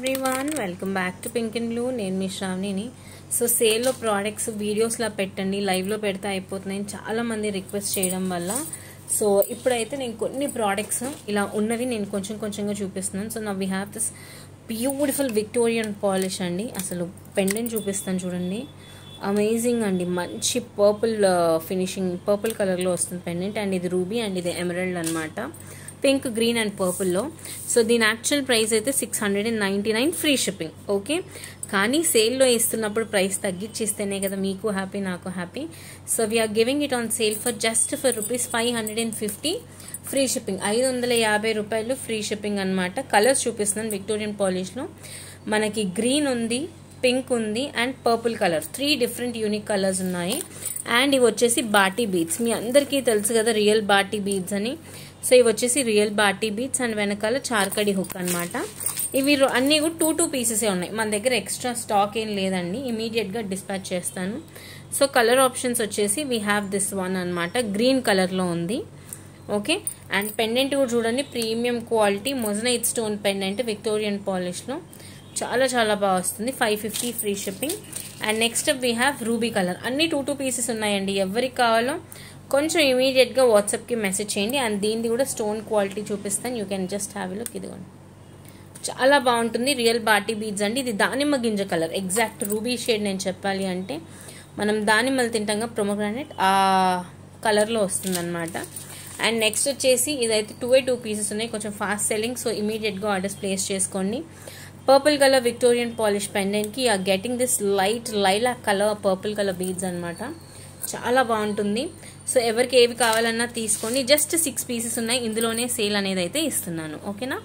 Everyone, welcome back to pink and blue. నేను మీ శ్రావణిని. So సేల్లో products వీడియోస్లా పెట్టండి, లైవ్లో పెడితే అయిపోతున్నాయి చాలామంది రిక్వెస్ట్ చేయడం వల్ల. సో ఇప్పుడైతే నేను కొన్ని ప్రోడక్ట్స్ ఇలా ఉన్నవి నేను కొంచెంగా చూపిస్తున్నాను. సో నా we have this beautiful Victorian polish అండి. అసలు పెండెంట్ చూపిస్తాను చూడండి, అమేజింగ్ అండి. మంచి పర్పుల్ ఫినిషింగ్, పర్పుల్ కలర్లో వస్తుంది పెండెంట్. అండ్ ఇది రూబీ అండ్ ఇది ఎమరల్డ్ అనమాట, పింక్, గ్రీన్ అండ్ పర్పుల్లో. సో దీని యాక్చువల్ ప్రైస్ అయితే 699 ఫ్రీ షిప్పింగ్. ఓకే, కానీ సేల్లో ఇస్తున్నప్పుడు ప్రైస్ తగ్గించిస్తేనే కదా మీకు హ్యాపీ, నాకు happy. So we are giving it on sale for just for ₹550 free shipping. 550 రూపాయలు ఫ్రీ షిప్పింగ్ అనమాట. కలర్స్ చూపిస్తున్నాను. విక్టోరియన్ పాలిష్లో మనకి గ్రీన్ ఉంది, పింక్ ఉంది and purple colour, 3 different unique colours ఉన్నాయి. అండ్ ఇవి వచ్చేసి బాటీ బీడ్స్. మీ అందరికీ తెలుసు కదా రియల్ బాటీ బీడ్స్ అని. సో ఇవి వచ్చేసి రియల్ బాటీ బీడ్స్ అండ్ వెనకాల చార్కడి హుక్ అనమాట. ఇవి అన్నీ కూడా 2 పీసెసే ఉన్నాయి. మన దగ్గర ఎక్స్ట్రా స్టాక్ ఏం లేదండి, ఇమీడియట్గా డిస్పాచ్ చేస్తాను. సో కలర్ ఆప్షన్స్ వచ్చేసి వీ హ్యావ్ దిస్ వన్ అనమాట, గ్రీన్ కలర్లో ఉంది. ఓకే, అండ్ పెండెంట్ కూడా చూడండి, premium quality moissanite stone pendant Victorian పాలిష్లో చాలా బాగా వస్తుంది. 550 free shipping. And next we have ruby colour. అన్ని 2 పీసెస్ ఉన్నాయండి. ఎవరికి కావాలో కొంచెం ఇమీడియట్గా వాట్సాప్కి మెసేజ్ చేయండి. అండ్ దీనిది కూడా స్టోన్ క్వాలిటీ చూపిస్తాను, you can just have a look. ఇదిగోండి, చాలా బాగుంటుంది. రియల్ బాటీ బీడ్స్ అండి. ఇది దానిమ్మ గింజ కలర్, ఎగ్జాక్ట్ రూబీ షేడ్. నేను చెప్పాలి అంటే మనం దానిమ్మలు తింటాగా, ప్రొమోగ్రానైట్ ఆ కలర్లో వస్తుంది అనమాట. అండ్ నెక్స్ట్ వచ్చేసి ఇదైతే 2 పీసెస్ ఉన్నాయి, కొంచెం ఫాస్ట్ సెల్లింగ్. సో ఇమీడియట్గా ఆర్డర్స్ ప్లేస్ చేసుకోండి. పర్పుల్ కలర్ విక్టోరియన్ పాలిష్ పెండెంట్కి are getting this light lilac colour purple colour beads అనమాట. చాలా బాగుంటుంది. సో ఎవరికి ఏవి కావాలన్నా తీసుకోండి. జస్ట్ 6 పీసెస్ ఉన్నాయి, ఇందులోనే సేల్ అనేది అయితే ఇస్తున్నాను. ఓకేనా.